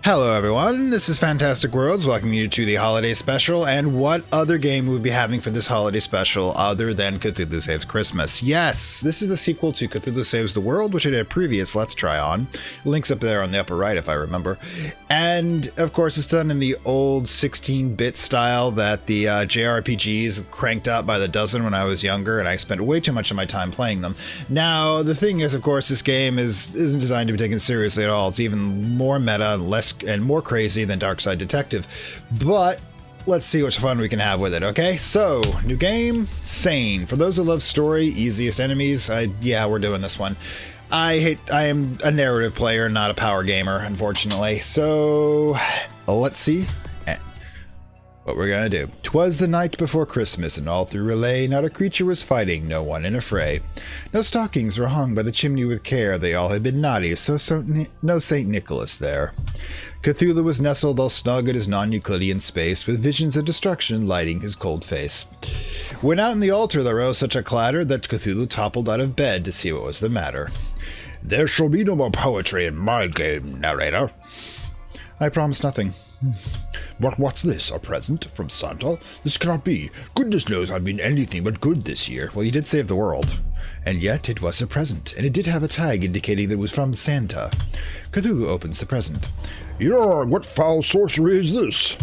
Hello everyone, this is Fantastic Worlds, welcoming you to the holiday special, and what other game we'll be having for this holiday special other than Cthulhu Saves Christmas? Yes, this is the sequel to Cthulhu Saves the World, which I did a previous Let's Try on. Link's up there on the upper right if I remember. And of course it's done in the old 16-bit style that the JRPGs cranked out by the dozen when I was younger, and I spent way too much of my time playing them. Now, the thing is, of course, this game isn't designed to be taken seriously at all. It's even more meta and more crazy than Darkside Detective, but let's see what fun we can have with it. Okay, so new game, Sane. For those who love story, easiest enemies, yeah, we're doing this one. I am a narrative player, not a power gamer, unfortunately. So let's see what we're gonna do. 'Twas the night before Christmas, and all through relay not a creature was fighting, no one in a fray. No stockings were hung by the chimney with care, they all had been naughty, so no St. Nicholas there. Cthulhu was nestled all snug at his non-Euclidean space, with visions of destruction lighting his cold face. When out in the altar there rose such a clatter that Cthulhu toppled out of bed to see what was the matter. "There shall be no more poetry in my game, narrator." "I promise nothing." "But what's this, a present from Santa? This cannot be. Goodness knows I've been anything but good this year." "Well, you did save the world." "And yet it was a present, and it did have a tag indicating that it was from Santa." Cthulhu opens the present. "Yarg, what foul sorcery is this?"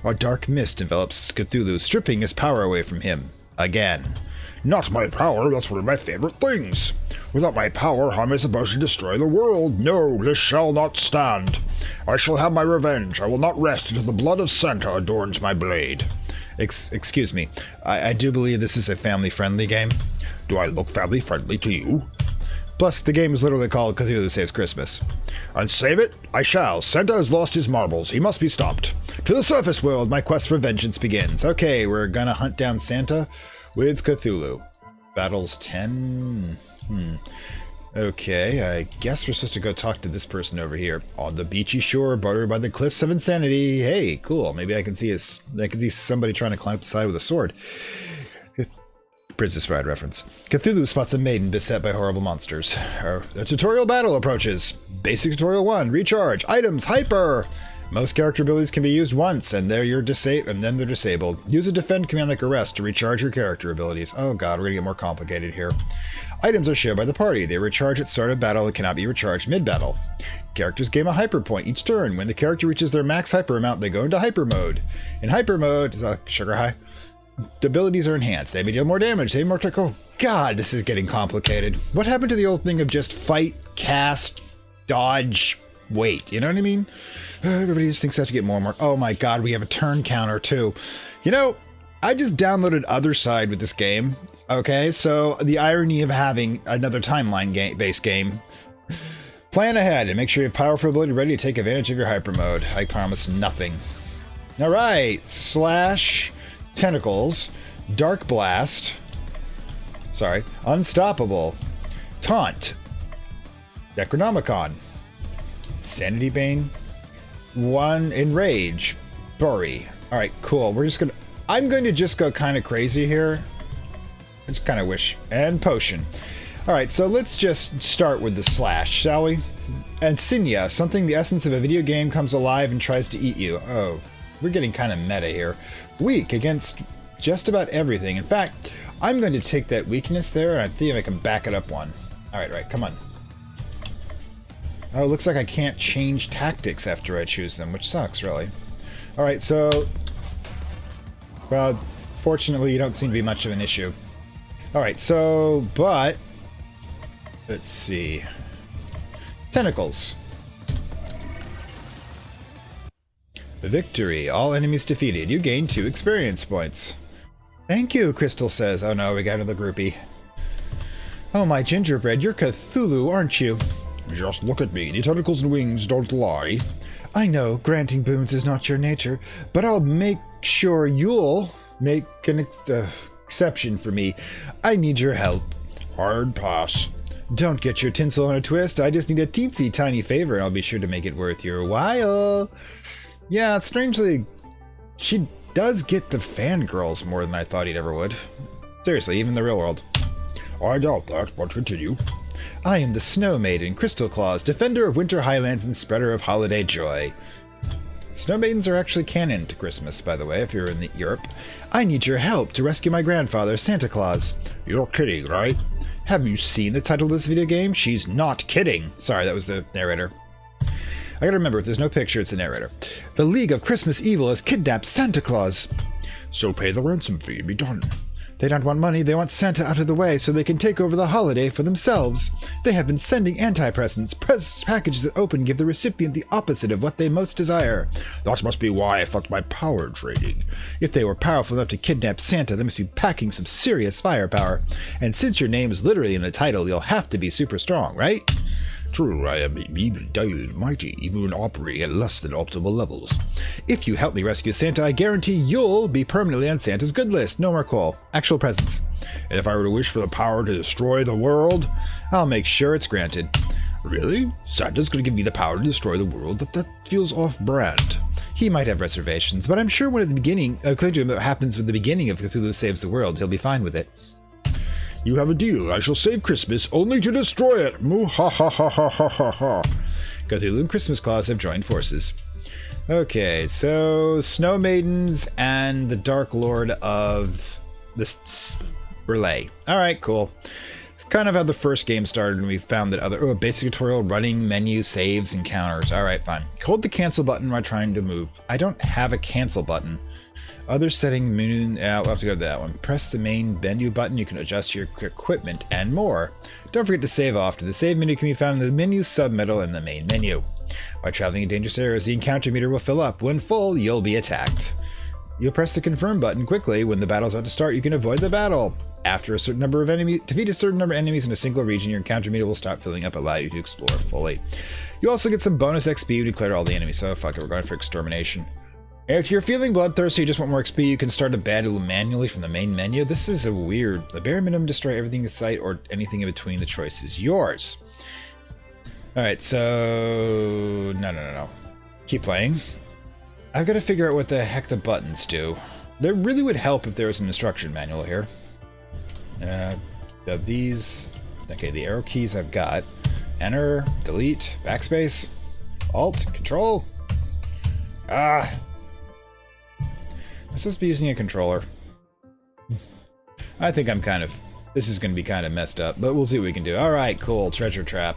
A dark mist envelops Cthulhu, stripping his power away from him. Again. "Not my power, that's one of my favorite things. Without my power, how am I supposed to destroy the world? No, this shall not stand. I shall have my revenge. I will not rest until the blood of Santa adorns my blade." Excuse me, I do believe this is a family-friendly game. "Do I look family-friendly to you?" Plus, the game is literally called Cthulhu Saves Christmas. "And save it? I shall. Santa has lost his marbles. He must be stopped. To the surface world, my quest for vengeance begins." Okay, we're gonna hunt down Santa with Cthulhu. Battles 10? Okay, I guess we're supposed to go talk to this person over here. On the beachy shore, bordered by the cliffs of insanity. Hey, cool. Maybe I can see somebody trying to climb up the side with a sword. Princess Bride reference. Cthulhu spots a maiden beset by horrible monsters. A tutorial battle approaches. Basic tutorial 1. Recharge. Items. Hyper. Most character abilities can be used once, and then they're disabled. Use a defend command like arrest to recharge your character abilities. Oh god, we're gonna get more complicated here. Items are shared by the party. They recharge at start of battle and cannot be recharged mid-battle. Characters gain a hyper point each turn. When the character reaches their max hyper amount, they go into hyper mode. In hyper mode, is that sugar high? The abilities are enhanced. They may deal more damage. They more oh god, this is getting complicated. What happened to the old thing of just fight, cast, dodge, wait? You know what I mean? Everybody just thinks they have to get more and more. Oh my god, we have a turn counter too. You know, I just downloaded Other Side with this game. Okay, so the irony of having another timeline-based game. Plan ahead and make sure you have powerful ability ready to take advantage of your hyper mode. I promise nothing. Alright, slash tentacles, dark blast, unstoppable, taunt, Necronomicon, Sanity Bane, 1 enrage, bury. All right, cool. I'm going to just go kind of crazy here. I just kind of wish. And potion. All right, so let's just start with the slash, shall we? Insignia, something the essence of a video game comes alive and tries to eat you. Oh, we're getting kind of meta here. Weak against just about everything. In fact, I'm going to take that weakness there, and I think I can back it up one. All right, come on. Oh, it looks like I can't change tactics after I choose them, which sucks, really. All right, so... well, fortunately, you don't seem to be much of an issue. All right, so, but... let's see. Tentacles. Victory. All enemies defeated. You gain 2 experience points. Thank you, Crystal says. Oh no, we got another groupie. Oh, my gingerbread, you're Cthulhu, aren't you? Just look at me. The tentacles and wings don't lie. I know, granting boons is not your nature, but I'll make sure you'll make an exception for me. I need your help. Hard pass. Don't get your tinsel on a twist. I just need a teensy tiny favor, and I'll be sure to make it worth your while. Yeah, strangely, she does get the fangirls more than I thought he'd ever would. Seriously, even in the real world. I doubt that, but continue. I am the Snow Maiden, Crystal Claus, defender of winter highlands and spreader of holiday joy. Snow maidens are actually canon to Christmas, by the way, if you're in Europe. I need your help to rescue my grandfather, Santa Claus. You're kidding, right? Have you seen the title of this video game? She's not kidding. Sorry, that was the narrator. I gotta remember, if there's no picture, it's the narrator. The League of Christmas Evil has kidnapped Santa Claus. So pay the ransom fee and be done. They don't want money, they want Santa out of the way so they can take over the holiday for themselves. They have been sending anti-presents, packages that open give the recipient the opposite of what they most desire. That must be why I fucked my power trading. If they were powerful enough to kidnap Santa, they must be packing some serious firepower. And since your name is literally in the title, you'll have to be super strong, right? True, I am even mighty, even when operating at less than optimal levels. If you help me rescue Santa, I guarantee you'll be permanently on Santa's good list. No more coal. Actual presents. And if I were to wish for the power to destroy the world, I'll make sure it's granted. Really? Santa's gonna give me the power to destroy the world? That feels off-brand. He might have reservations, but I'm sure when at the beginning, according to him, what happens with the beginning of Cthulhu Saves the World, he'll be fine with it. You have a deal. I shall save Christmas only to destroy it. Moo ha ha ha ha ha ha ha. Cthulhu and Christmas Claus have joined forces. Okay, so Snow Maidens and the Dark Lord of the Relay. Alright, cool. It's kind of how the first game started when we found that other... Oh, basic tutorial, running, menu, saves, encounters. Alright, fine. Hold the cancel button while trying to move. I don't have a cancel button. Other setting, we'll have to go to that one. Press the main menu button. You can adjust your equipment and more. Don't forget to save often. The save menu can be found in the menu submiddle in the main menu. While traveling in dangerous areas, the encounter meter will fill up. When full, you'll be attacked. You'll press the confirm button quickly. When the battle's about to start, you can avoid the battle. After a certain number of enemies, defeat a certain number of enemies in a single region, your encounter meter will stop filling up, allow you to explore fully. You also get some bonus XP when you clear all the enemies. So fuck it, we're going for extermination. If you're feeling bloodthirsty, you just want more XP, you can start a battle manually from the main menu. This is a weird. The bare minimum, destroy everything in sight or anything in between. The choice is yours. Alright, so... No. Keep playing. I've got to figure out what the heck the buttons do. That really would help if there was an instruction manual here. These... Okay, the arrow keys I've got. Enter, delete, backspace, alt, control. I'm supposed to be using a controller. I think I'm kind of... This is going to be kind of messed up, but we'll see what we can do. Alright, cool. Treasure trap.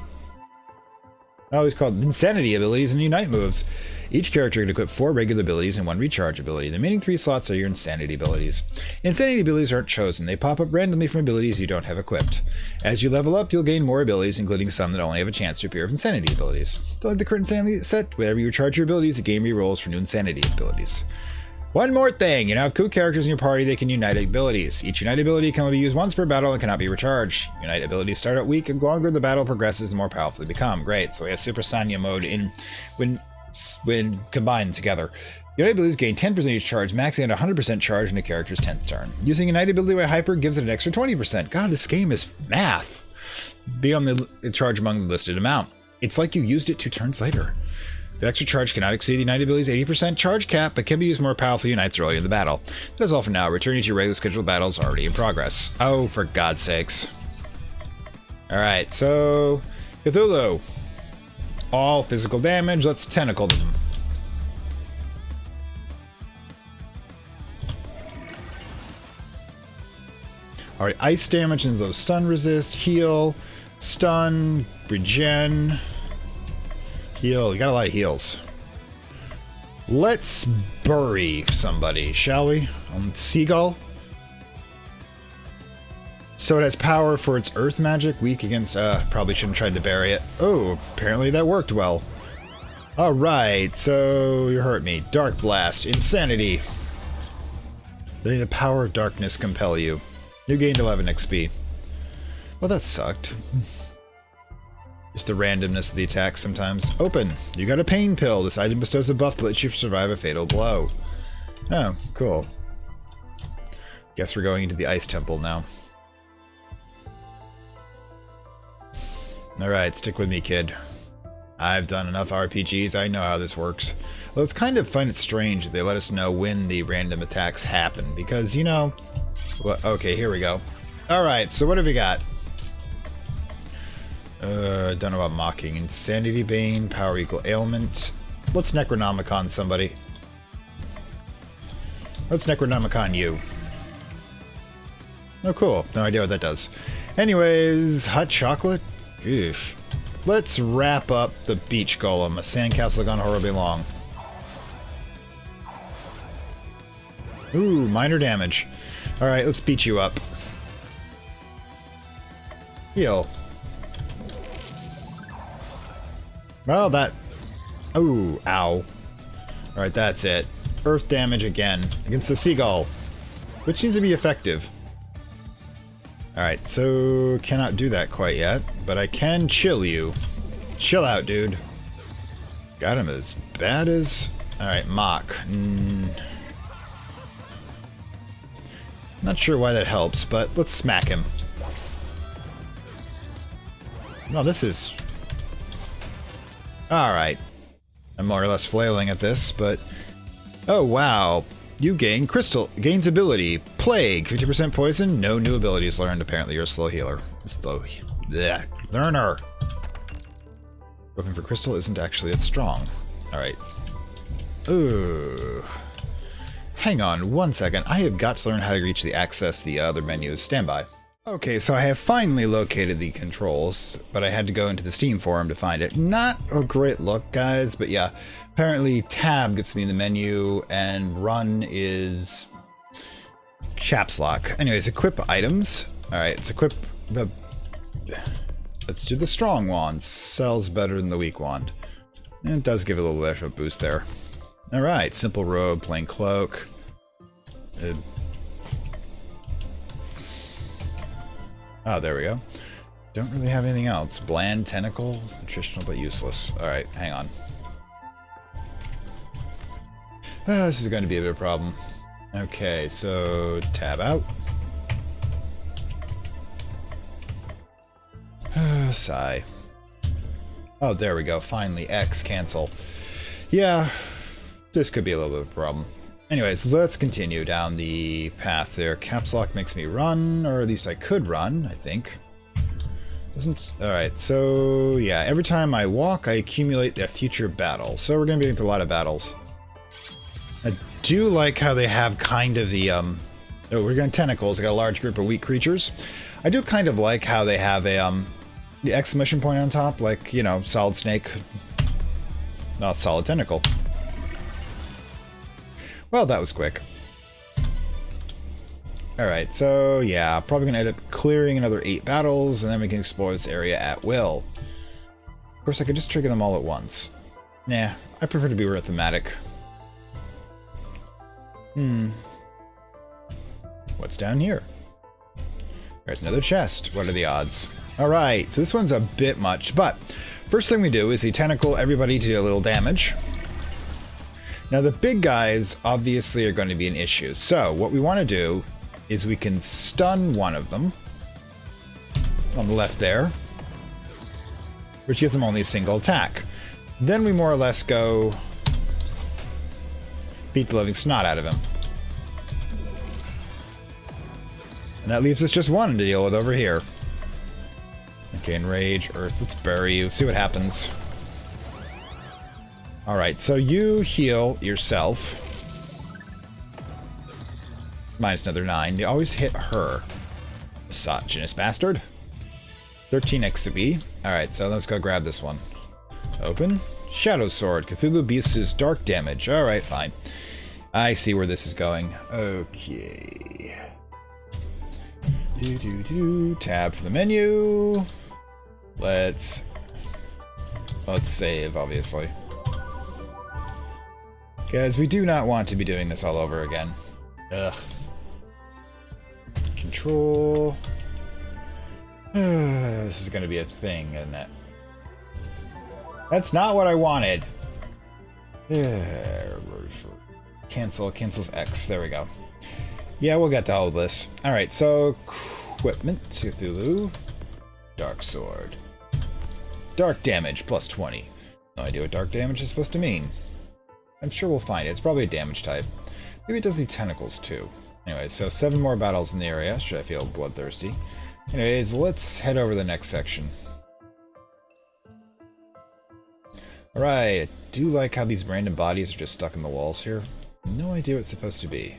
Oh, it's called Insanity abilities and Unite moves. Each character can equip 4 regular abilities and 1 recharge ability. The remaining 3 slots are your Insanity abilities. Insanity abilities aren't chosen. They pop up randomly from abilities you don't have equipped. As you level up, you'll gain more abilities, including some that only have a chance to appear with Insanity abilities. Don't like the current Insanity set? Whenever you recharge your abilities, the game re-rolls for new Insanity abilities. One more thing, you now have cool characters in your party that can unite abilities. Each unite ability can only be used once per battle and cannot be recharged. Unite abilities start out weak, and the longer the battle progresses, the more powerful they become. Great, so we have Super Saiyan mode in when combined together. Unite abilities gain 10% each charge, maxing at 100% charge in a character's 10th turn. Using Unite ability by Hyper gives it an extra 20%. God, this game is math. Be on the charge among the listed amount. It's like you used it 2 turns later. The extra charge cannot exceed the Unite ability's 80% charge cap, but can be used more powerfully unites earlier in the battle. That's all for now. Returning to your regular scheduled battles already in progress. Oh, for God's sakes. Alright, so... Cthulhu. All physical damage. Let's tentacle them. Alright, ice damage and those stun resist, heal, stun, regen... Heal. You got a lot of heals. Let's bury somebody, shall we? Seagull. So it has power for its earth magic, weak against... probably shouldn't have tried to bury it. Oh, apparently that worked well. Alright, so you hurt me. Dark Blast. Insanity. Letting the power of darkness compel you. You gained 11 XP. Well, that sucked. Just the randomness of the attack sometimes. Open. You got a pain pill. This item bestows a buff that lets you survive a fatal blow. Oh, cool. Guess we're going into the ice temple now. Alright, stick with me, kid. I've done enough RPGs. I know how this works. Well, it's kind of find it strange that they let us know when the random attacks happen. Because, you know... Well, okay, here we go. Alright, so what have we got? Don't know about mocking. Insanity Bane, power equal ailment. Let's Necronomicon somebody. Let's Necronomicon you. Oh, cool. No idea what that does. Anyways, hot chocolate? Oof. Let's wrap up the beach golem. A sandcastle gone horribly long. Ooh, minor damage. Alright, let's beat you up. Heal. Well, that... Ooh, ow. Alright, that's it. Earth damage again against the seagull, which seems to be effective. Alright, so cannot do that quite yet, but I can chill you. Chill out, dude. Got him as bad as... Alright, mock. Not sure why that helps, but let's smack him. No, this is... Alright. I'm more or less flailing at this, but... Oh, wow. You gain crystal. Gains ability. Plague. 50% poison. No new abilities learned. Apparently you're a slow healer. Slow... Blech. Learner. Looking for crystal isn't actually as strong. Alright. Ooh. Hang on 1 second. I have got to learn how to reach the access the other menus. Stand by. Okay, so I have finally located the controls, but I had to go into the Steam forum to find it. Not a great look, guys, but yeah. Apparently tab gets me in the menu, and run is caps lock. Anyways, equip items. Alright, let's equip the... Let's do the strong wand. Sells better than the weak wand. And it does give a little bit of a boost there. Alright, simple robe, plain cloak. Oh, there we go. Don't really have anything else. Bland tentacle, nutritional but useless. Alright, hang on. This is going to be a bit of a problem. Okay, so tab out. Sigh. Oh, there we go. Finally, X, cancel. Yeah, this could be a little bit of a problem. Anyways, let's continue down the path there. Caps lock makes me run, or at least I could run, I think. Doesn't... Alright, so yeah, every time I walk, I accumulate a future battle. So we're going to be into a lot of battles. I do like how they have kind of the, Oh, we're going tentacles. They got a large group of weak creatures. I do kind of like how they have a, the exclamation point on top, like, you know, solid snake. Not solid tentacle. Well, that was quick. Alright, so yeah, probably gonna end up clearing another 8 battles, and then we can explore this area at will. Of course, I could just trigger them all at once. Nah, I prefer to be arithmetic. What's down here? There's another chest. What are the odds? Alright, so this one's a bit much, but first thing we do is the tentacle everybody to do a little damage. Now the big guys obviously are going to be an issue, so what we want to do is we can stun one of them on the left there, which gives them only a single attack. Then we more or less go beat the living snot out of him. And that leaves us just one to deal with over here. Okay, enrage, earth, let's bury you, see what happens. Alright, so you heal yourself. Minus another 9. You always hit her. Misogynist bastard. 13 XP. Alright, so let's go grab this one. Open. Shadow Sword. Cthulhu Beast's dark damage. Alright, fine. I see where this is going. Okay. Tab for the menu. Let's save, obviously. Guys, we do not want to be doing this all over again. Ugh. Control. This is going to be a thing, isn't it? That's not what I wanted. Cancels X. There we go. Yeah, we'll get to all of this. Alright, so equipment, Cthulhu. Dark Sword. Dark damage, plus 20. No idea what dark damage is supposed to mean. I'm sure we'll find it. It's probably a damage type. Maybe it does the tentacles too. Anyways, so 7 more battles in the area, should I feel bloodthirsty. Anyways, let's head over to the next section. Alright, do like how these random bodies are just stuck in the walls here. No idea what it's supposed to be.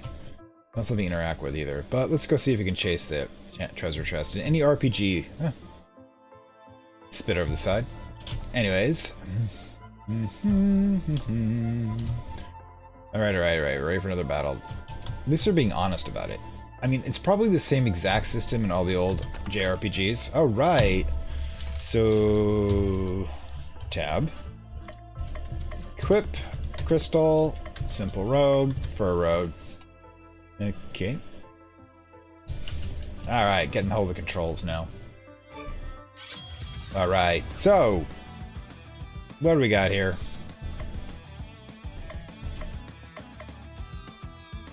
Not something to interact with either. But let's go see if we can chase the treasure chest. And any RPG... Spit over the side. Anyways. Alright. Ready for another battle. At least they're being honest about it. I mean, it's probably the same exact system in all the old JRPGs. Alright. So... Tab. Equip. Crystal. Simple robe. Fur robe. Okay. Alright, getting the hold of the controls now. Alright, so... What do we got here?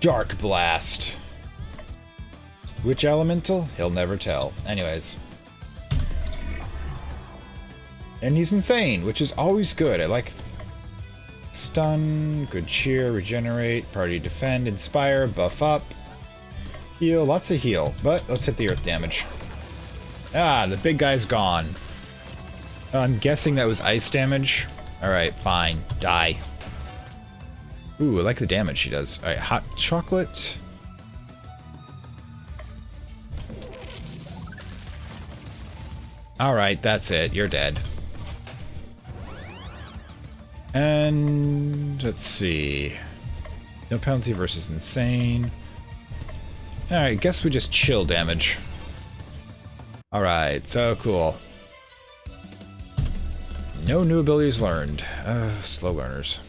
Dark Blast. Which elemental? He'll never tell. Anyways. And he's insane, which is always good. I like... Stun, good cheer, regenerate, party defend, inspire, buff up. Heal, lots of heal. But let's hit the earth damage. Ah, the big guy's gone. I'm guessing that was ice damage. Alright, fine. Die. Ooh, I like the damage she does. Alright, hot chocolate. Alright, that's it. You're dead. And let's see. No penalty versus insane. Alright, guess we just chill damage. Alright, so cool. No new abilities learned. Slow learners.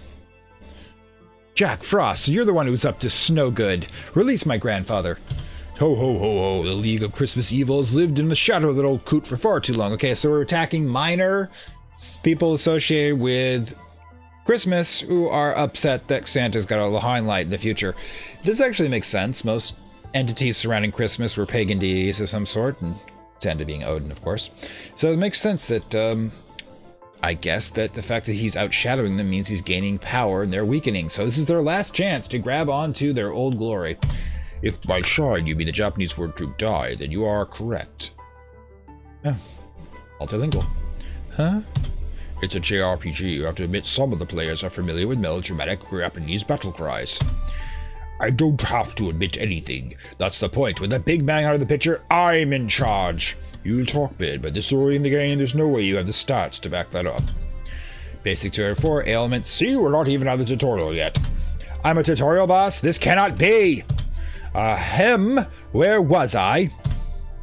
Jack Frost, you're the one who's up to snow good. Release my grandfather. Ho ho ho ho, the League of Christmas Evils lived in the shadow of that old coot for far too long. Okay, so we're attacking minor people associated with Christmas who are upset that Santa's got a limelight in the future. This actually makes sense. Most entities surrounding Christmas were pagan deities of some sort, and Santa being Odin, of course. So it makes sense that, I guess that the fact that he's outshadowing them means he's gaining power and they're weakening. So this is their last chance to grab onto their old glory. If by shine you mean the Japanese word to die, then you are correct. Oh, multilingual. Huh? It's a JRPG. You have to admit some of the players are familiar with melodramatic Japanese battle cries. I don't have to admit anything. That's the point. With the big man out of the picture, I'm in charge. You'll talk big, but this early in the game, there's no way you have the stats to back that up. Basic tutorial 4, ailments. See, we're not even out of the tutorial yet. I'm a tutorial boss? This cannot be! Where was I?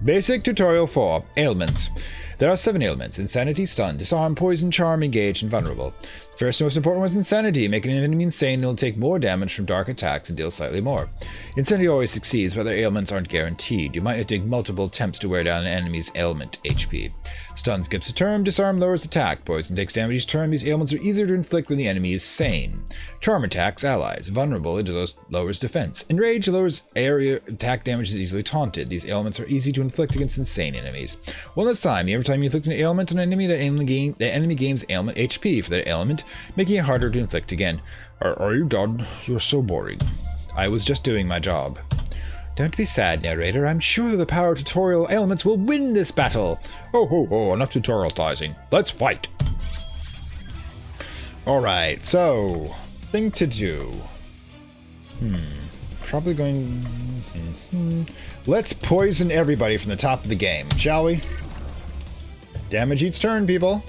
Basic tutorial 4, ailments. There are 7 ailments: insanity, stun, disarm, poison, charm, engage, and vulnerable. The first and most important one is insanity. Making an enemy insane, they'll take more damage from dark attacks and deal slightly more. Insanity always succeeds, but their ailments aren't guaranteed. You might have to take multiple attempts to wear down an enemy's ailment HP. Stun skips a turn, disarm lowers attack, poison takes damage each turn. These ailments are easier to inflict when the enemy is sane. Charm attacks allies. Vulnerable, it lowers defense. Enrage lowers area attack damage is easily taunted. These ailments are easy to inflict against insane enemies. One last time, every time you inflict an ailment on an enemy, the enemy gains ailment HP for that ailment, making it harder to inflict again. Are you done? You're so boring. I was just doing my job. Don't be sad, narrator. I'm sure the power tutorial ailments will win this battle. Ho ho ho, enough tutorializing. Let's fight. Alright, so thing to do. Probably going... Let's poison everybody from the top of the game, shall we? Damage each turn, people.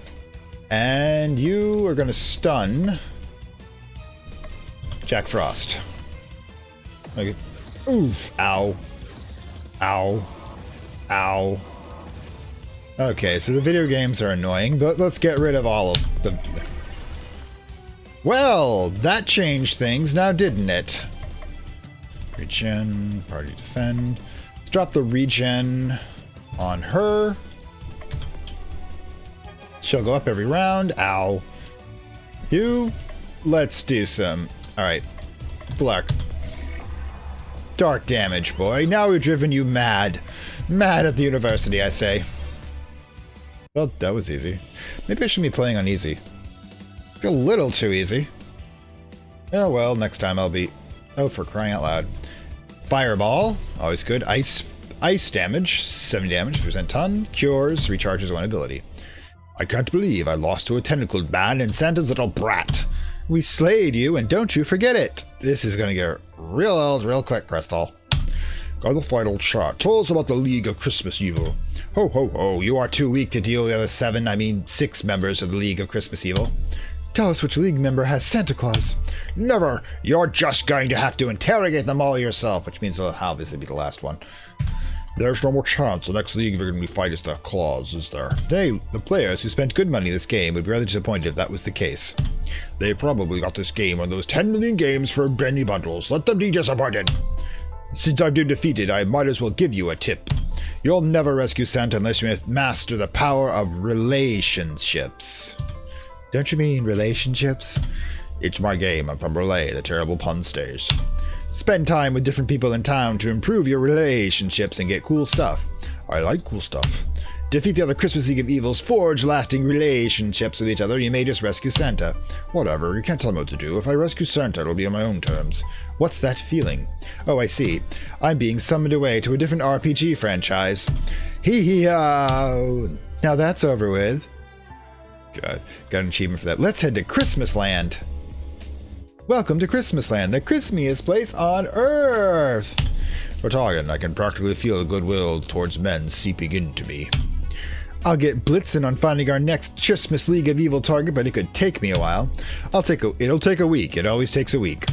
And you are going to stun Jack Frost. Okay. Oof. Ow. Ow. Ow. Okay, so the video games are annoying, but let's get rid of all of them. Well, that changed things now, didn't it? Regen, party defend. Let's drop the regen on her. She'll go up every round. Ow. You. Let's do some. Alright. Black. Dark damage, boy. Now we've driven you mad. Mad at the university, I say. Well, that was easy. Maybe I should be playing on easy. It's a little too easy. Oh well, next time I'll be... Oh, for crying out loud. Fireball. Always good. Ice damage. 70 damage. % ton. Cures. Recharges one ability. I can't believe I lost to a tentacled man and Santa's little brat. We slayed you, and don't you forget it. This is going to get real old real quick, Crystal. Got the final shot. Tell us about the League of Christmas Evil. Ho, ho, ho. You are too weak to deal with the other 6 members of the League of Christmas Evil. Tell us which League member has Santa Claus. Never. You're just going to have to interrogate them all yourself, which means it'll obviously be the last one. There's no more chance the next league we're going to fight is the Claus, is there? Hey, the players who spent good money this game would be rather disappointed if that was the case. They probably got this game on those 10 million games for penny bundles. Let them be disappointed. Since I've been defeated, I might as well give you a tip. You'll never rescue Santa unless you master the power of relationships. Don't you mean relationships? It's my game. I'm from Relay, the terrible pun stays. Spend time with different people in town to improve your relationships and get cool stuff. I like cool stuff. Defeat the other Christmas League of Evils, forge lasting relationships with each other, you may just rescue Santa. Whatever, you can't tell me what to do. If I rescue Santa, it'll be on my own terms. What's that feeling? Oh, I see. I'm being summoned away to a different RPG franchise. Hee-hee-oh. Now that's over with. God, got an achievement for that. Let's head to Christmas Land. Welcome to Christmas Land, the Christmiest place on Earth. Fhtagn, I can practically feel the goodwill towards men seeping into me. I'll get blitzing on finding our next Christmas League of Evil target, but it could take me a while. It'll take a week. It always takes a week.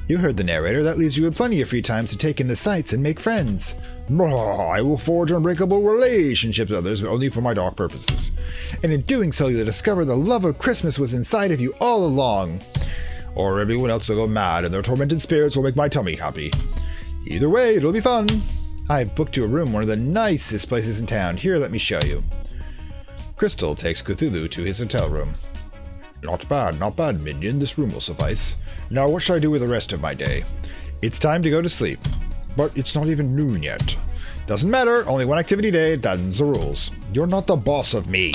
You heard the narrator. That leaves you with plenty of free time to take in the sights and make friends. I will forge unbreakable relationships with others, but only for my dark purposes. And in doing so, you'll discover the love of Christmas was inside of you all along. Or everyone else will go mad and their tormented spirits will make my tummy happy. Either way, it'll be fun. I've booked you a room, one of the nicest places in town. Here, let me show you. Crystal takes Cthulhu to his hotel room. Not bad, minion. This room will suffice. Now, what shall I do with the rest of my day? It's time to go to sleep. But it's not even noon yet. Doesn't matter. Only one activity a day. That's the rules. You're not the boss of me.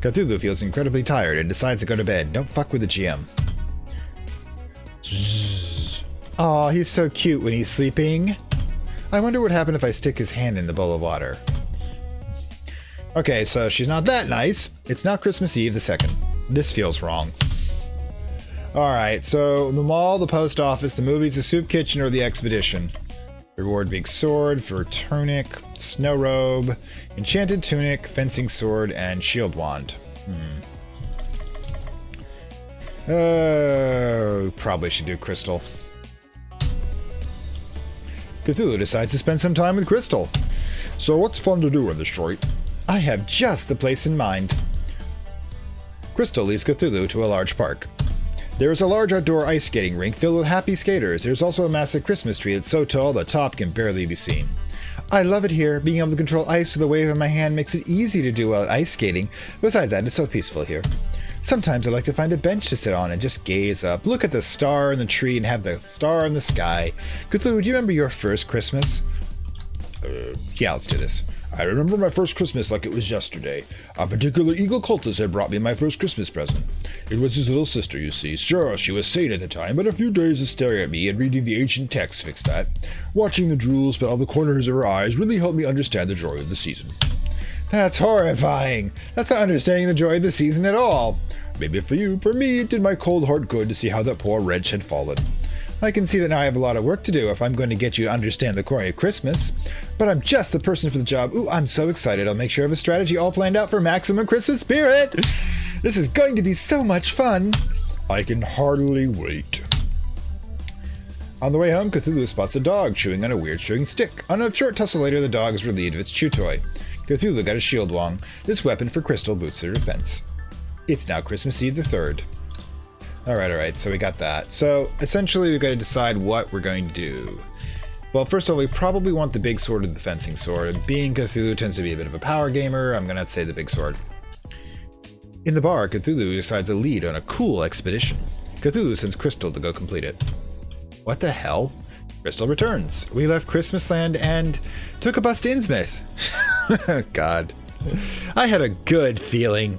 Cthulhu feels incredibly tired and decides to go to bed. Don't fuck with the GM. Aw, he's so cute when he's sleeping. I wonder what happened if I stick his hand in the bowl of water. Okay, so she's not that nice. It's now Christmas Eve the 2nd. This feels wrong. Alright, so the mall, the post office, the movies, the soup kitchen, or the expedition. Reward big sword for tunic, snow robe, enchanted tunic, fencing sword, and shield wand. Probably should do Crystal. Cthulhu decides to spend some time with Crystal. So what's fun to do in the street? I have just the place in mind. Crystal leads Cthulhu to a large park. There is a large outdoor ice skating rink filled with happy skaters. There's also a massive Christmas tree that's so tall the top can barely be seen. I love it here. Being able to control ice with a wave of my hand makes it easy to do ice skating. Besides that, it's so peaceful here. Sometimes I like to find a bench to sit on and just gaze up, look at the star in the tree and have the star in the sky. Cthulhu, do you remember your first Christmas? Yeah, let's do this. I remember my first Christmas like it was yesterday. A particular eagle cultist had brought me my first Christmas present. It was his little sister, you see. Sure, she was sane at the time, but a few days of staring at me and reading the ancient texts fixed that. Watching the drool spill out the corners of her eyes really helped me understand the joy of the season. That's horrifying. That's not understanding the joy of the season at all. Maybe for you. For me, it did my cold heart good to see how that poor wretch had fallen. I can see that now I have a lot of work to do if I'm going to get you to understand the joy of Christmas. But I'm just the person for the job. Ooh, I'm so excited. I'll make sure I have a strategy all planned out for maximum Christmas spirit. This is going to be so much fun. I can hardly wait. On the way home, Cthulhu spots a dog chewing on a weird chewing stick. On a short tussle later, the dog is relieved of its chew toy. Cthulhu got a shield wong. This weapon for Crystal boots their defense. It's now Christmas Eve the 3rd. Alright, so we got that. So, essentially we've got to decide what we're going to do. Well, first of all, we probably want the big sword or the fencing sword. And being Cthulhu tends to be a bit of a power gamer, I'm going to say the big sword. In the bar, Cthulhu decides to lead on a cool expedition. Cthulhu sends Crystal to go complete it. What the hell? Crystal returns. We left Christmas Land and took a bus to Innsmouth. God. I had a good feeling.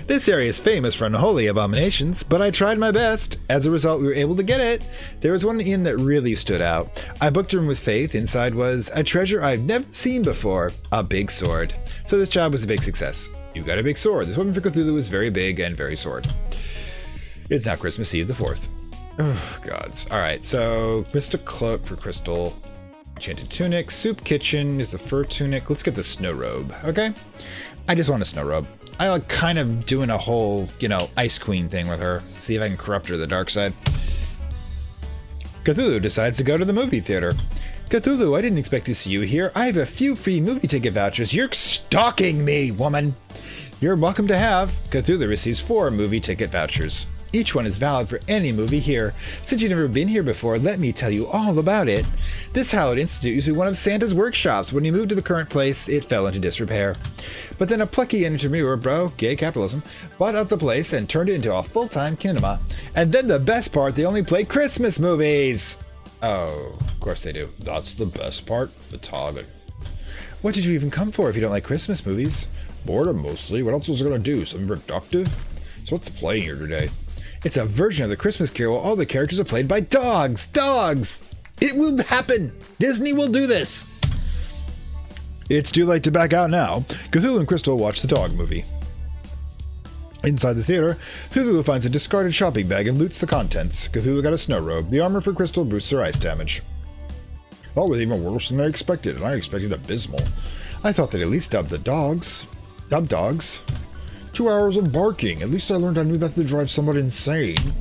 This area is famous for unholy abominations, but I tried my best. As a result, we were able to get it. There was one inn that really stood out. I booked a room with Faith. Inside was a treasure I've never seen before, a big sword. So this job was a big success. You got a big sword. This weapon for Cthulhu is very big and very sword. It's now Christmas Eve the 4th. Oh, gods. All right, so Mystic Cloak for Crystal. Enchanted Tunic. Soup Kitchen is the fur tunic. Let's get the snow robe, okay? I just want a snow robe. I like kind of doing a whole, Ice Queen thing with her. See if I can corrupt her to the dark side. Cthulhu decides to go to the movie theater. Cthulhu, I didn't expect to see you here. I have a few free movie ticket vouchers. You're stalking me, woman. You're welcome to have. Cthulhu receives 4 movie ticket vouchers. Each one is valid for any movie here. Since you've never been here before, let me tell you all about it. This hallowed institute used to be one of Santa's workshops. When he moved to the current place, it fell into disrepair. But then a plucky entrepreneur, gay capitalism, bought out the place and turned it into a full-time cinema. And then the best part, they only play Christmas movies. Oh, of course they do. That's the best part, Fhtagn. What did you even come for if you don't like Christmas movies? Boredom mostly. What else was I gonna do? Something productive? So what's playing here today? It's a version of the Christmas Carol where all the characters are played by dogs. Dogs! It will happen! Disney will do this! It's too late to back out now. Cthulhu and Crystal watch the dog movie. Inside the theater, Cthulhu finds a discarded shopping bag and loots the contents. Cthulhu got a snow robe. The armor for Crystal boosts her ice damage. That was even worse than I expected, and I expected abysmal. I thought they'd at least dub the dogs. Dub dogs. 2 hours of barking. At least I learned a new method to drive someone insane.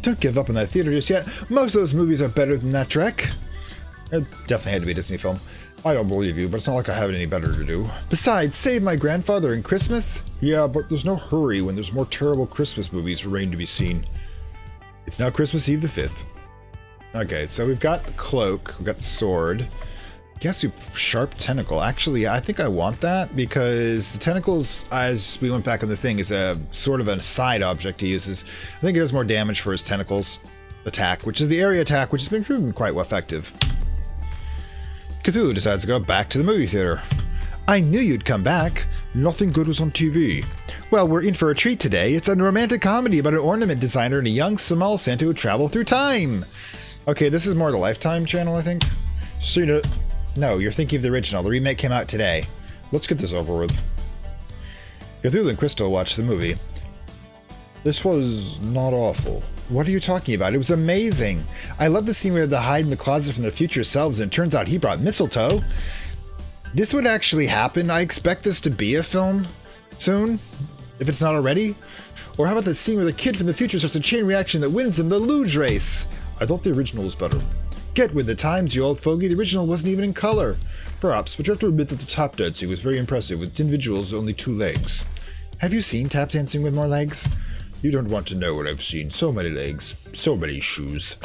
Don't give up on that theater just yet. Most of those movies are better than that, Trek. It definitely had to be a Disney film. I don't believe you, but it's not like I have any better to do. Besides, Save My Grandfather and Christmas? Yeah, but there's no hurry when there's more terrible Christmas movies remain to be seen. It's now Christmas Eve the 5th. Okay, so we've got the cloak, we've got the sword. Guess we sharp tentacle. Actually, I think I want that because the tentacles, as we went back on the thing, is a sort of a side object he uses. I think it does more damage for his tentacles attack, which is the area attack, which has been proven quite effective. Cthulhu decides to go back to the movie theater. I knew you'd come back. Nothing good was on TV. Well, we're in for a treat today. It's a romantic comedy about an ornament designer and a young small Santa who travel through time. Okay, this is more the Lifetime channel, I think. Seen it. No, you're thinking of the original. The remake came out today. Let's get this over with. Cthulhu and Crystal watched the movie. This was not awful. What are you talking about? It was amazing. I love the scene where they hide in the closet from their future selves and it turns out he brought mistletoe. This would actually happen. I expect this to be a film soon, if it's not already. Or how about the scene where the kid from the future starts a chain reaction that wins them the luge race? I thought the original was better. Get with the times, you old fogey. The original wasn't even in color. Perhaps, but you have to admit that the tap dancing was very impressive with individuals with only 2 legs. Have you seen tap dancing with more legs? You don't want to know what I've seen. So many legs. So many shoes.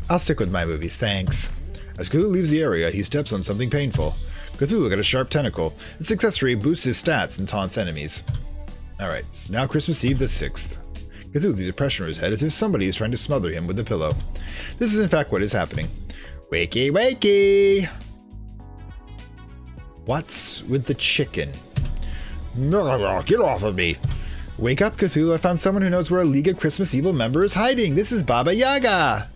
I'll stick with my movies, thanks. As Cthulhu leaves the area, he steps on something painful. Cthulhu got a sharp tentacle. This accessory boosts his stats and taunts enemies. Alright, it's now Christmas Eve the 6th. Cthulhu leaves a pressure on his head as if somebody is trying to smother him with a pillow. This is in fact what is happening. Wakey, wakey! What's with the chicken? Get off of me! Wake up, Cthulhu. I found someone who knows where a League of Christmas Evil member is hiding. This is Baba Yaga!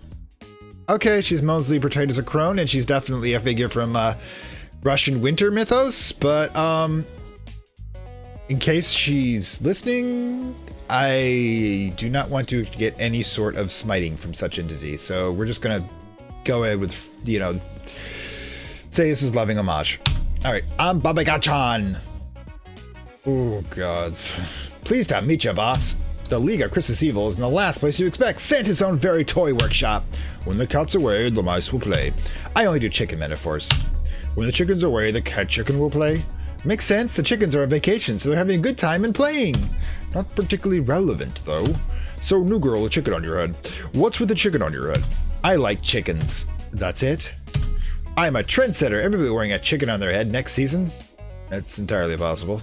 Okay, she's mostly portrayed as a crone, and she's definitely a figure from Russian winter mythos, but in case she's listening, I do not want to get any sort of smiting from such entity, so we're just gonna go ahead with, say this is loving homage. Alright, I'm Baba Yaga-chan! Oh, gods. Pleased to meet you, boss. The League of Christmas Evil is in the last place you expect, Santa's own very toy workshop. When the cat's away, the mice will play. I only do chicken metaphors. When the chicken's away, the cat chicken will play. Makes sense, the chickens are on vacation, so they're having a good time and playing. Not particularly relevant, though. So, new girl, a chicken on your head. What's with the chicken on your head? I like chickens. That's it? I'm a trendsetter. Everybody wearing a chicken on their head next season? That's entirely possible.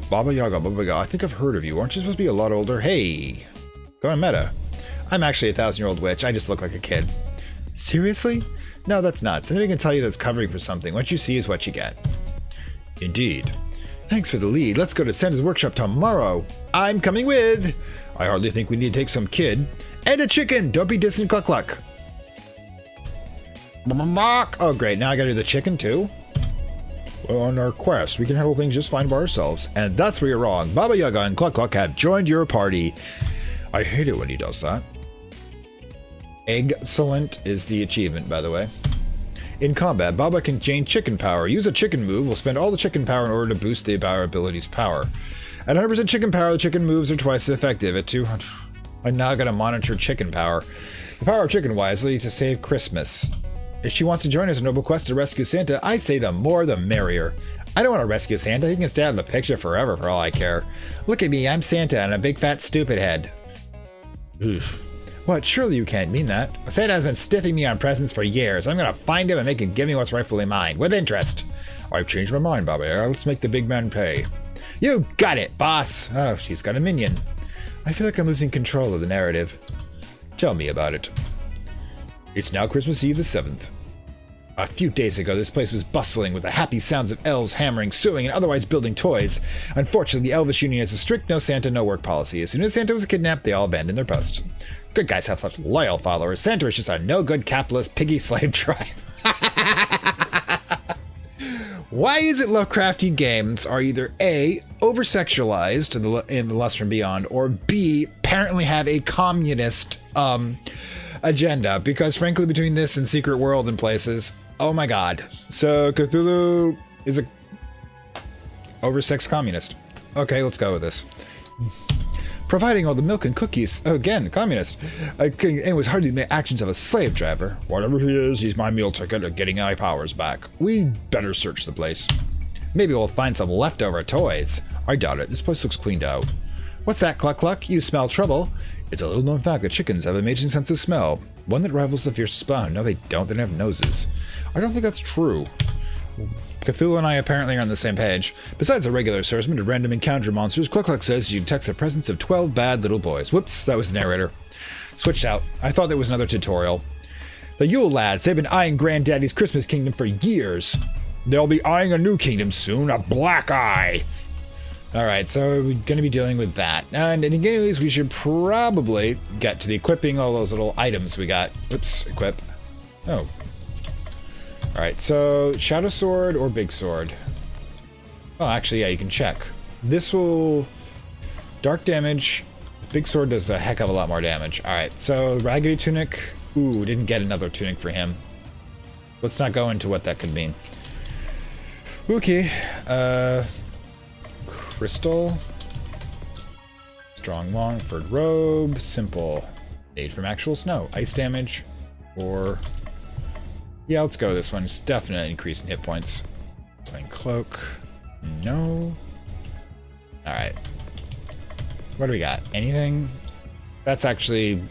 Baba Yaga, I think I've heard of you. Aren't you supposed to be a lot older? Hey, go on meta. I'm actually a 1,000-year-old witch. I just look like a kid. Seriously? No, that's nuts. Anybody can tell you that's covering for something. What you see is what you get. Indeed. Thanks for the lead. Let's go to Santa's workshop tomorrow. I'm coming with. I hardly think we need to take some kid. And a chicken. Don't be distant, cluck cluck. Oh, great. Now I gotta do the chicken, too? Well, on our quest, we can handle things just fine by ourselves. And that's where you're wrong. Baba Yaga and Cluck Cluck have joined your party. I hate it when he does that. Excellent is the achievement, by the way. In combat, Baba can gain chicken power. Use a chicken move. Will spend all the chicken power in order to boost the power ability's power. At 100% chicken power, the chicken moves are twice as effective. At 200, I'm now going to monitor chicken power. The power of chicken wisely to save Christmas. If she wants to join us in a noble quest to rescue Santa, I say the more the merrier. I don't want to rescue Santa. He can stay out of the picture forever for all I care. Look at me, I'm Santa and a big fat stupid head. Oof. What? Surely you can't mean that. Santa has been stiffing me on presents for years. I'm gonna find him and make him give me what's rightfully mine, with interest. I've changed my mind, Baba. Let's make the big man pay. You got it, boss. Oh, she's got a minion. I feel like I'm losing control of the narrative. Tell me about it. It's now Christmas Eve the 7th. A few days ago, this place was bustling with the happy sounds of elves hammering, sewing, and otherwise building toys. Unfortunately, the Elvish Union has a strict no Santa, no work policy. As soon as Santa was kidnapped, they all abandoned their posts. Good guys have such loyal followers. Santa is just a no-good capitalist piggy slave tribe. Why is it Lovecraftian games are either A, over-sexualized in the Lust from Beyond, or B, apparently have a communist agenda? Because frankly, between this and Secret World and places, oh my god. So Cthulhu is a over-sex communist. Okay, let's go with this. Providing all the milk and cookies. Oh, again, communist. It was hardly the actions of a slave driver. Whatever he is, he's my meal ticket of getting my powers back. We better search the place. Maybe we'll find some leftover toys. I doubt it. This place looks cleaned out. What's that, Cluck Cluck? You smell trouble. It's a little-known fact that chickens have an amazing sense of smell. One that rivals the fiercest spawn. No, they don't. They don't have noses. I don't think that's true. Cthulhu and I apparently are on the same page. Besides a regular assortment of random encounter monsters, Cluck Cluck says you detect the presence of 12 bad little boys. Whoops, that was the narrator. Switched out. I thought there was another tutorial. The Yule lads, they've been eyeing Granddaddy's Christmas kingdom for years. They'll be eyeing a new kingdom soon, a black eye. Alright, so we're going to be dealing with that. And anyways, we should probably get to the equipping all those little items we got. Oops, equip. Oh. Alright, so Shadow Sword or Big Sword? Oh, actually, yeah, you can check. This will... Dark damage. Big Sword does a heck of a lot more damage. Alright, so Raggedy Tunic. Ooh, didn't get another tunic for him. Let's not go into what that could mean. Okay. Crystal. Strong Longford Robe. Simple. Made from actual snow. Ice damage. Or... Yeah, let's go with this one. It's definitely increase in hit points. Plain Cloak. No. Alright. What do we got? Anything? That's actually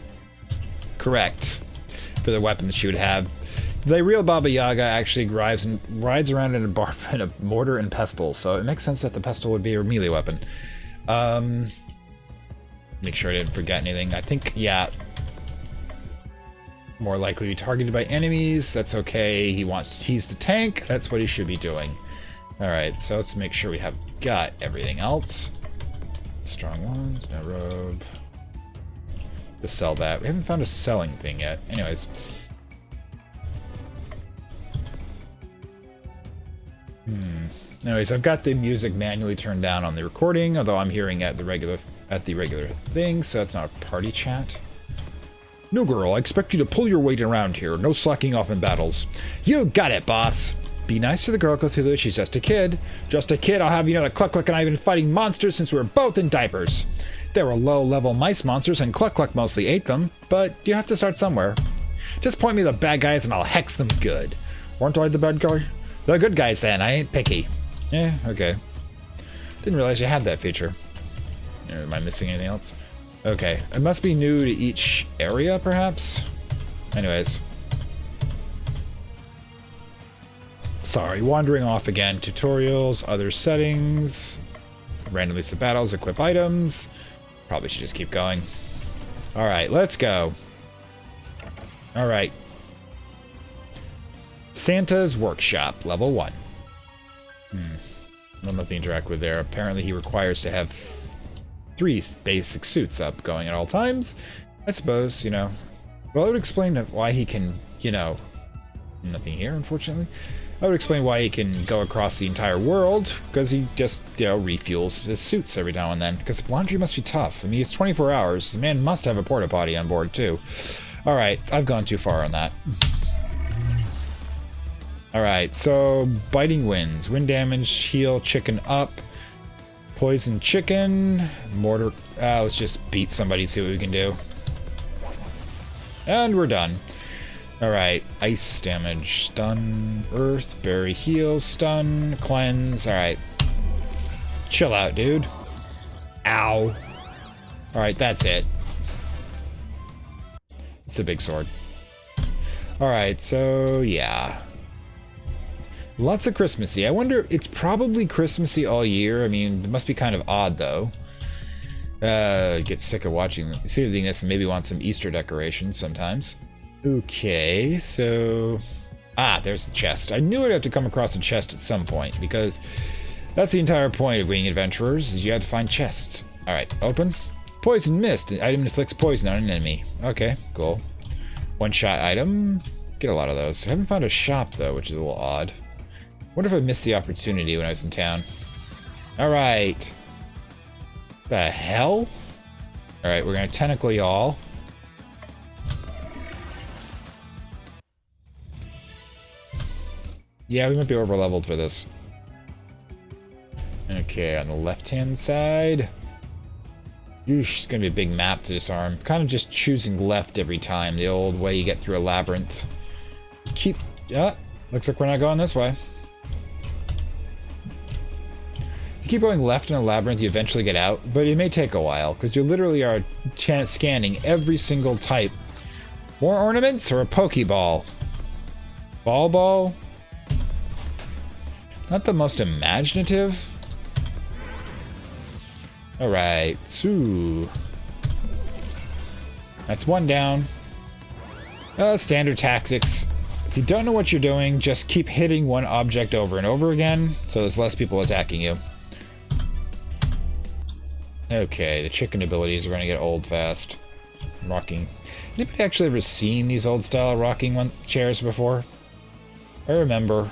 correct for the weapon that she would have. The real Baba Yaga actually rides around in a mortar and pestle, so it makes sense that the pestle would be a melee weapon. Make sure I didn't forget anything. I think, yeah. More likely to be targeted by enemies. That's okay. He wants to tease the tank. That's what he should be doing. Alright, so let's make sure we have got everything else. Strong ones, no robe. To sell that. We haven't found a selling thing yet. Anyways. Anyways, I've got the music manually turned down on the recording, although I'm hearing at the regular thing, so it's not a party chat. No, girl, I expect you to pull your weight around here. No slacking off in battles. You got it, boss. Be nice to the girl, Cthulhu. She's just a kid. Just a kid. I'll have you know that Cluck Cluck and I have been fighting monsters since we were both in diapers. They were low-level mice monsters, and Cluck Cluck mostly ate them. But you have to start somewhere. Just point me the bad guys, and I'll hex them good. Weren't I the bad guy? The good guys, then. I ain't picky. Yeah, okay. Didn't realize you had that feature. Am I missing anything else? Okay, it must be new to each area, perhaps? Anyways. Sorry, wandering off again. Tutorials, other settings, randomly set battles, equip items. Probably should just keep going. Alright, let's go. Alright. Santa's Workshop, level 1. Well, nothing to interact with there. Apparently he requires to have 3 basic suits up going at all times. I suppose, you know. Well, it would explain why he can, you know, Nothing here, unfortunately. I would explain why he can go across the entire world, because he just, refuels his suits every now and then. Because laundry must be tough. I mean, it's 24 hours. The man must have a porta potty on board, too. Alright, I've gone too far on that. Alright, so biting winds. Wind damage, heal, chicken up. Poison chicken. Mortar. Let's just beat somebody, see what we can do. And we're done. Alright, ice damage, stun, earth, berry, heal, stun, cleanse. Alright. Chill out, dude. Ow. Alright, that's it. It's a big sword. Alright, so yeah. Lots of Christmassy. I wonder, it's probably Christmassy all year. I mean, it must be kind of odd, though. Get sick of seeing this and maybe want some Easter decorations sometimes. Okay, so... there's the chest. I knew I'd have to come across a chest at some point, because that's the entire point of Winged Adventurers, is you have to find chests. Alright, open. Poison mist. An item inflicts poison on an enemy. Okay, cool. One-shot item. Get a lot of those. I haven't found a shop, though, which is a little odd. Wonder if I missed the opportunity when I was in town. Alright. The hell? Alright, we're gonna tentacle y'all. Yeah, we might be over-leveled for this. Okay, on the left-hand side. Oosh, it's gonna be a big map to disarm. Kind of just choosing left every time, the old way you get through a labyrinth. Looks like we're not going this way. You keep going left in a labyrinth, you eventually get out, but it may take a while, because you literally are scanning every single type. More ornaments or a Pokeball? Ball? Not the most imaginative. Alright, so that's one down. Standard tactics. If you don't know what you're doing, just keep hitting one object over and over again, so there's less people attacking you. Okay, the chicken abilities are going to get old fast. Rocking. Anybody actually ever seen these old style rocking chairs before? I remember.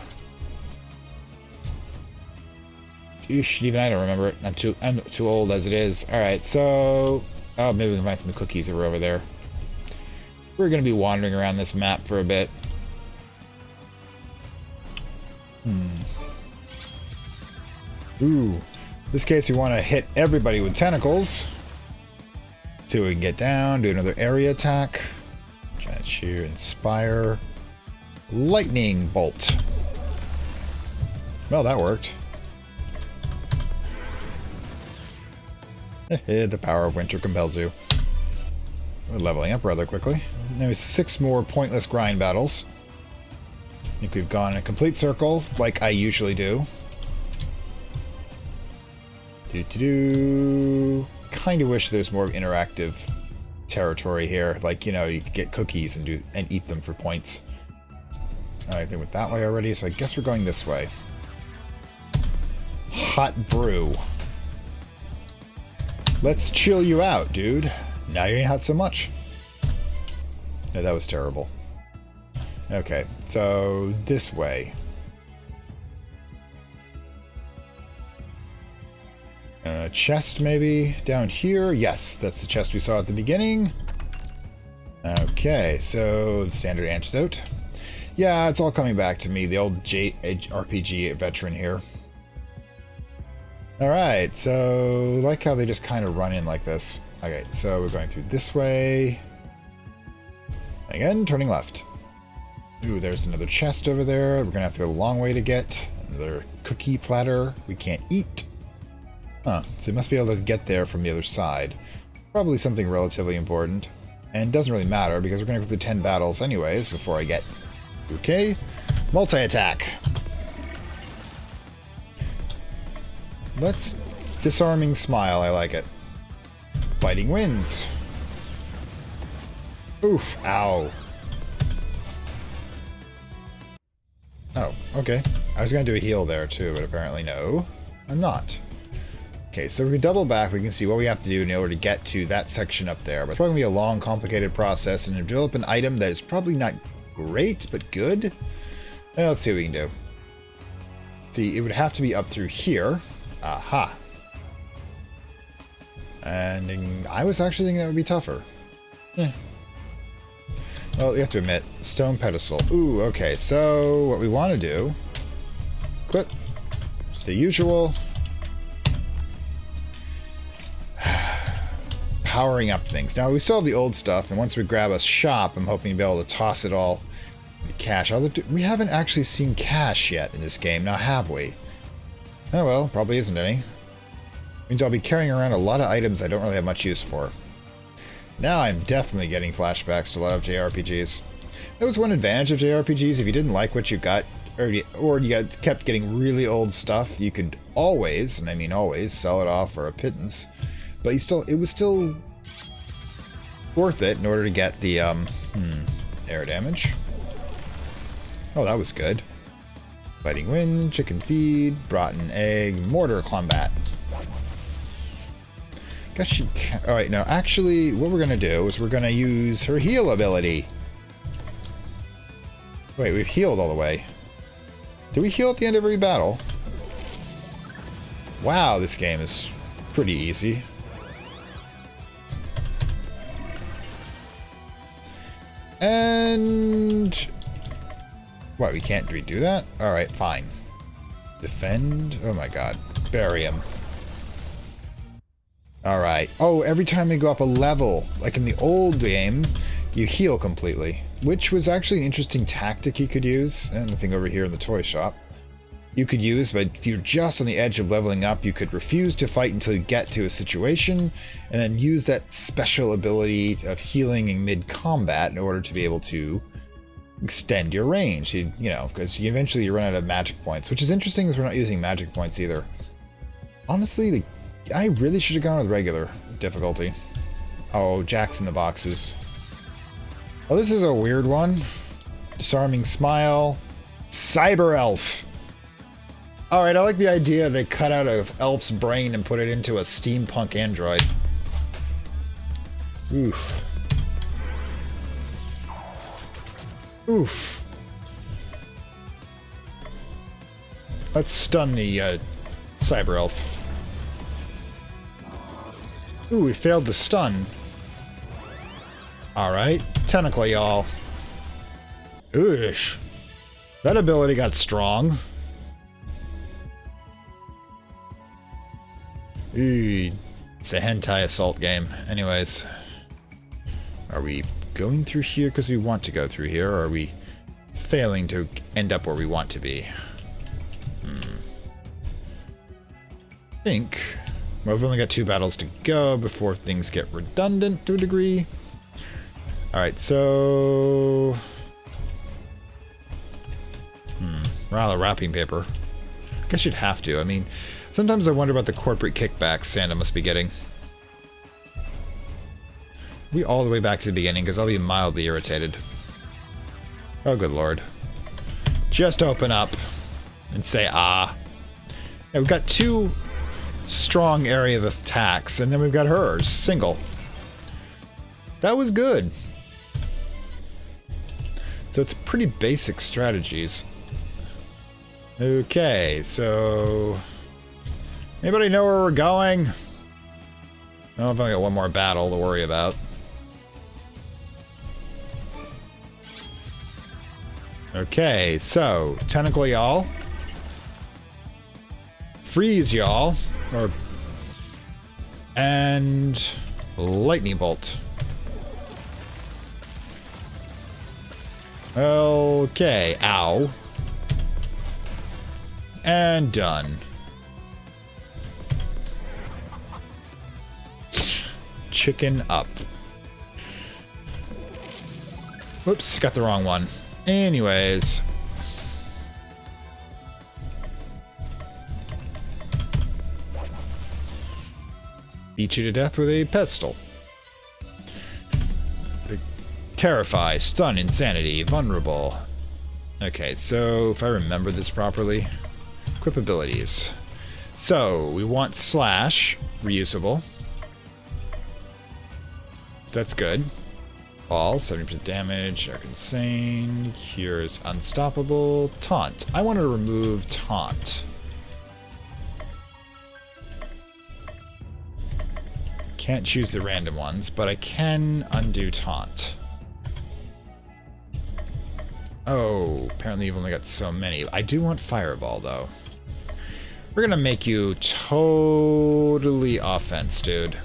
Oosh, even I don't remember it. I'm too old as it is. Alright, so... Oh, maybe we can find some cookies that were over there. We're going to be wandering around this map for a bit. Ooh. In this case, we want to hit everybody with tentacles. See what we can get down. Do another area attack. Giant Shear, Inspire. Lightning Bolt. Well, that worked. The power of winter compels you. We're leveling up rather quickly. There's 6 more pointless grind battles. I think we've gone in a complete circle, like I usually do. Kind of wish there's more interactive territory here. Like, you could get cookies and eat them for points. Alright, they went that way already, so I guess we're going this way. Hot brew. Let's chill you out, dude. Now you ain't hot so much. No, that was terrible. Okay, so this way. Chest, maybe? Down here? Yes, that's the chest we saw at the beginning. Okay, so the standard antidote. Yeah, it's all coming back to me, the old RPG veteran here. Alright, so like how they just kind of run in like this. Okay, so we're going through this way. Again, turning left. Ooh, there's another chest over there. We're gonna have to go a long way to get. Another cookie platter we can't eat. Huh, so we must be able to get there from the other side. Probably something relatively important. And it doesn't really matter because we're gonna go through 10 battles anyways before I get... Okay, multi-attack. Let's... Disarming smile, I like it. Biting winds. Oof, ow. Oh, okay. I was going to do a heal there too, but apparently no. I'm not. Okay, so if we double back, we can see what we have to do in order to get to that section up there. But it's probably going to be a long, complicated process and develop an item that is probably not great, but good. Let's see what we can do. See, it would have to be up through here. Aha. And I was actually thinking that would be tougher. Eh. Well, you have to admit, stone pedestal. Ooh, okay, so what we want to do... Equip. The usual. Powering up things. Now, we still have the old stuff, and once we grab a shop, I'm hoping to be able to toss it all into cash. We haven't actually seen cash yet in this game, now have we? Oh well, probably isn't any. Means I'll be carrying around a lot of items I don't really have much use for. Now I'm definitely getting flashbacks to a lot of JRPGs. That was one advantage of JRPGs. If you didn't like what you got, or you kept getting really old stuff, you could always, and I mean always, sell it off for a pittance. But it was still worth it in order to get the air damage. Oh, that was good. Fighting wind, chicken feed, rotten egg, mortar combat. Guess she can. Alright, no, actually, what we're gonna do is we're gonna use her heal ability. Wait, we've healed all the way. Did we heal at the end of every battle? Wow, this game is pretty easy. And... what, we can't redo that? Alright, fine. Defend? Oh my god. Bury him. Alright. Oh, every time we go up a level, like in the old game, you heal completely. Which was actually an interesting tactic you could use. And the thing over here in the toy shop. You could use, but if you're just on the edge of leveling up, you could refuse to fight until you get to a situation, and then use that special ability of healing in mid-combat in order to be able to extend your range. You know, because eventually you run out of magic points, which is interesting because we're not using magic points either. Honestly, I really should have gone with regular difficulty. Oh, Jack's in the boxes. Oh, this is a weird one. Disarming smile. Cyber elf. Alright, I like the idea they cut out of Elf's brain and put it into a steampunk android. Oof. Oof. Let's stun the cyber elf. Ooh, we failed to stun. Alright, tentacle y'all. Oosh. That ability got strong. Ooh, it's a hentai assault game. Anyways. Are we going through here because we want to go through here, or are we failing to end up where we want to be? I think... well, we've only got 2 battles to go before things get redundant to a degree. Alright, so... we're out of wrapping paper. I guess you'd have to. I mean, sometimes I wonder about the corporate kickbacks Santa must be getting. We all the way back to the beginning, because I'll be mildly irritated. Oh, good lord. Just open up and say, ah. Yeah, we've got 2... strong area of attacks, and then we've got hers, single. That was good. So it's pretty basic strategies. Okay, so... anybody know where we're going? I don't know if I got one more battle to worry about. Okay, so, tentacle y'all. Freeze y'all. And lightning bolt. Okay, ow. And done. Chicken up. Whoops, got the wrong one. Anyways. Beat you to death with a pistol. Terrify, stun, insanity, vulnerable. Okay, so if I remember this properly, equip abilities. So we want slash, reusable. That's good. All 70% damage. Arc insane. Cures unstoppable. Taunt. I want to remove taunt. Can't choose the random ones, but I can undo taunt. Oh, apparently you've only got so many. I do want fireball though. We're gonna make you totally offense, dude.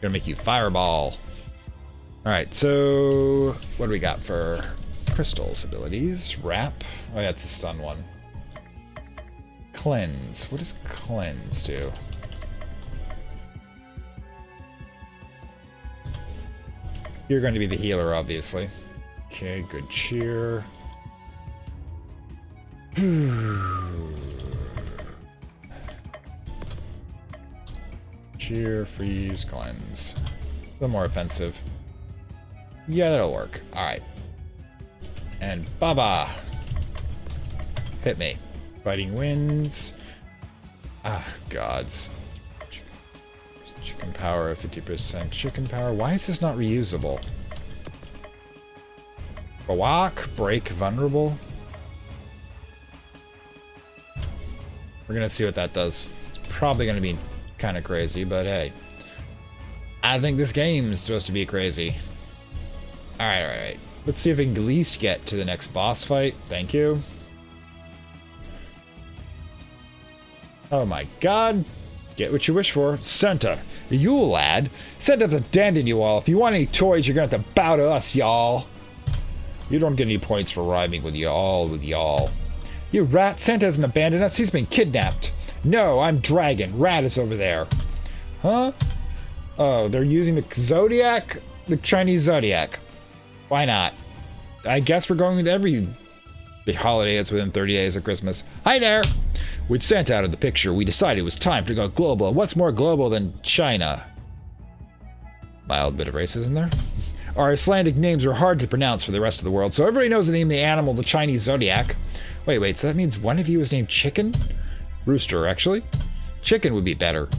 Gonna make you fireball. Alright, so what do we got for crystals abilities? Wrap. Oh, that's a stun one. Cleanse. What does cleanse do? You're going to be the healer, obviously. Okay, good cheer. Cheer, freeze, cleanse. A little more offensive. Yeah, that'll work. Alright. And Baba. Hit me. Fighting winds. Ah, gods. Chicken power, 50% chicken power. Why is this not reusable? Walk, break, vulnerable. We're gonna see what that does. It's probably gonna be kind of crazy, but hey. I think this game is supposed to be crazy. Alright. Let's see if we can at least get to the next boss fight. Thank you. Oh my god. Get what you wish for. Santa, you lad. Santa's abandoned you all. If you want any toys, you're gonna have to bow to us, y'all. You don't get any points for rhyming with y'all. You rat, Santa hasn't abandoned us. He's been kidnapped. No, I'm Dragon. Rat is over there. Huh? Oh, they're using the Zodiac? The Chinese Zodiac. Why not? I guess we're going with every holiday that's within 30 days of Christmas. Hi there! With Santa out of the picture, we decided it was time to go global. What's more global than China? Mild bit of racism there. Our Icelandic names are hard to pronounce for the rest of the world, so everybody knows the name of the animal, the Chinese Zodiac. Wait, so that means one of you is named Chicken? Rooster, actually. Chicken would be better.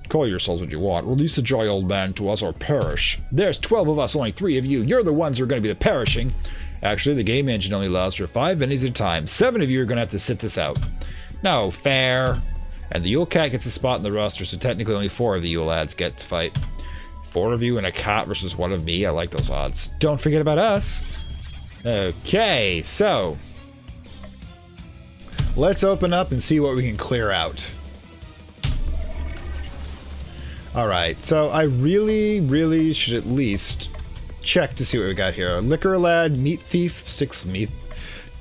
Call yourselves what you want. Release the jolly old man to us or perish. There's 12 of us, only 3 of you. You're the ones who are going to be the perishing. Actually, the game engine only allows for 5 minis at a time. 7 of you are going to have to sit this out. No, fair. And the Yule Cat gets a spot in the roster, so technically only 4 of the Yule lads get to fight. 4 of you and a cat versus 1 of me. I like those odds. Don't forget about us. Okay, so let's open up and see what we can clear out. Alright, so I really should at least check to see what we got here. Liquor lad, meat thief, sticks meat,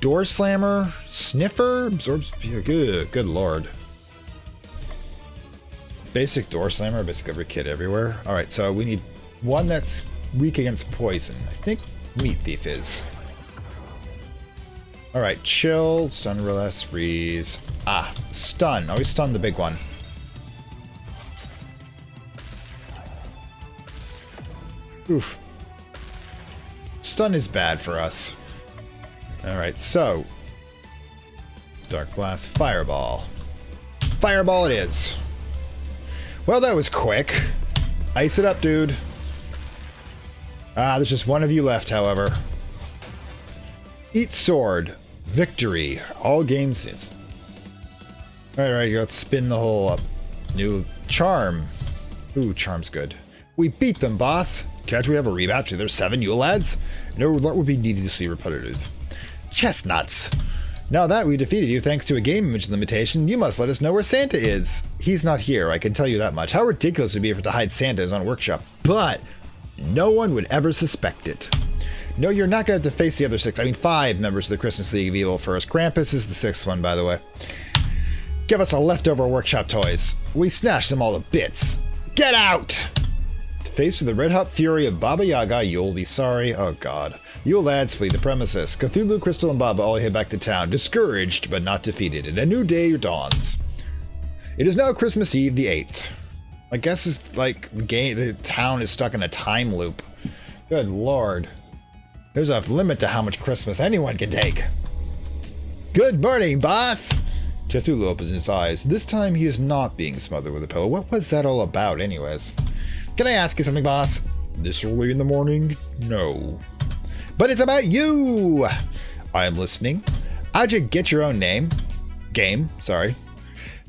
door slammer, sniffer, absorbs. Good lord. Basic door slammer, basic every kid everywhere. Alright, so we need one that's weak against poison. I think meat thief is. Alright, chill, stun, relax, freeze. Ah, stun. Always stun the big one. Oof. Stun is bad for us. Alright, so Dark Blast, Fireball. Fireball it is. Well, that was quick. Ice it up, dude. Ah, there's just one of you left, however. Eat Sword. Victory. All games is. Alright, let's spin the whole up. New Charm. Ooh, Charm's good. We beat them, boss. Can't we have a rematch? There's 7 Yule lads? No, that would be needlessly repetitive. Chestnuts. Now that we defeated you thanks to a game image limitation, you must let us know where Santa is. He's not here, I can tell you that much. How ridiculous it would be if to hide Santa in his own workshop. But no one would ever suspect it. No, you're not going to have to face the other 5 members of the Christmas League of Evil first. Krampus is the 6th one, by the way. Give us a leftover workshop toys. We snatched them all to bits. Get out! Faced with the red-hot fury of Baba Yaga, you'll be sorry. Oh god. Yule lads flee the premises. Cthulhu, Crystal, and Baba all head back to town, discouraged but not defeated, and a new day dawns. It is now Christmas Eve the 8th. I guess it's like the town is stuck in a time loop. Good lord. There's a limit to how much Christmas anyone can take. Good morning, boss! Cthulhu opens his eyes. This time he is not being smothered with a pillow. What was that all about anyways? Can I ask you something, boss? This early in the morning? No. But it's about you! I am listening. How'd you get your own name? Game, sorry.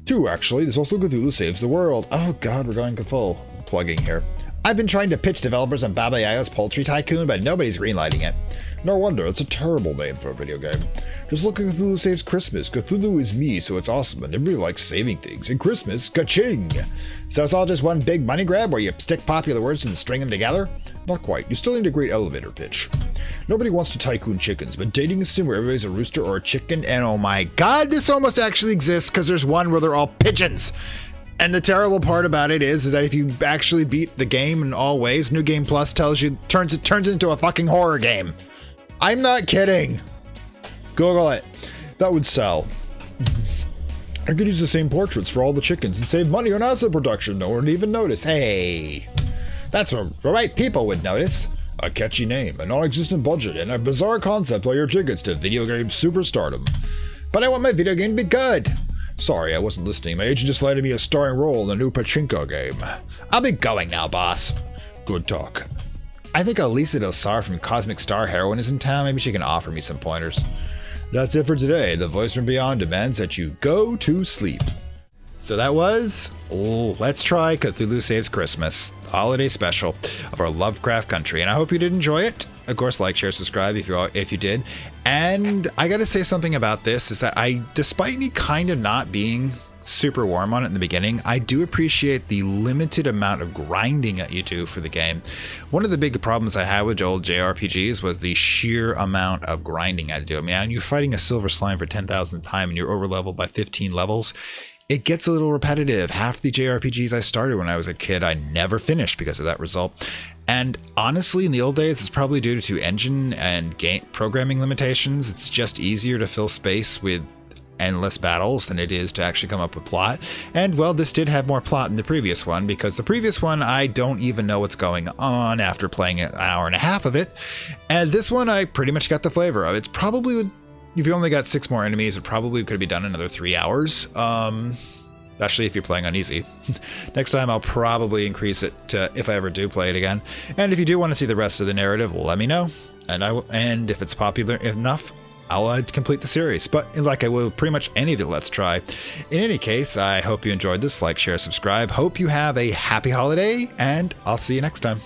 2, actually. There's also Cthulhu Saves the World. Oh god, we're going full plugging here. I've been trying to pitch developers on Baba Yaga's Poultry Tycoon, but nobody's greenlighting it. No wonder, it's a terrible name for a video game. Just look at Cthulhu Saves Christmas. Cthulhu is me, so it's awesome, and everybody likes saving things. And Christmas, ka-ching! So it's all just one big money grab where you stick popular words and string them together? Not quite. You still need a great elevator pitch. Nobody wants to tycoon chickens, but dating a sim where everybody's a rooster or a chicken, and oh my god, this almost actually exists because there's one where they're all pigeons. And the terrible part about it is that if you actually beat the game in all ways, New Game Plus tells you turns into a fucking horror game. I'm not kidding. Google it. That would sell. I could use the same portraits for all the chickens and save money on asset production. No one would even notice. Hey, that's what the right people would notice. A catchy name, a non-existent budget, and a bizarre concept while your tickets to video game superstardom. But I want my video game to be good. Sorry, I wasn't listening. My agent just landed me a starring role in the new pachinko game. I'll be going now, boss. Good talk. I think Elisa Del Sar from Cosmic Star Heroine is in town. Maybe she can offer me some pointers. That's it for today. The voice from beyond demands that you go to sleep. So that was Let's Try Cthulhu Saves Christmas, the holiday special of our Lovecraft Country. And I hope you did enjoy it. Of course, like, share, subscribe if you did. And I got to say something about this is that despite me kind of not being super warm on it in the beginning, I do appreciate the limited amount of grinding that you do for the game. One of the big problems I had with old JRPGs was the sheer amount of grinding I had to do. I mean, you're fighting a silver slime for 10,000th time and you're over leveled by 15 levels. It gets a little repetitive. Half the JRPGs I started when I was a kid, I never finished because of that result. And honestly, in the old days, it's probably due to engine and game programming limitations. It's just easier to fill space with endless battles than it is to actually come up with plot. And well, this did have more plot than the previous one, because the previous one, I don't even know what's going on after playing an hour and a half of it. And this one, I pretty much got the flavor of. It's probably, if you only got 6 more enemies, it probably could be done in another 3 hours. Especially if you're playing on easy. Next time I'll probably increase it to if I ever do play it again. And if you do want to see the rest of the narrative, let me know. And if it's popular enough, I'll complete the series. But like I will pretty much any of the Let's Try. In any case, I hope you enjoyed this. Like, share, subscribe. Hope you have a happy holiday, and I'll see you next time.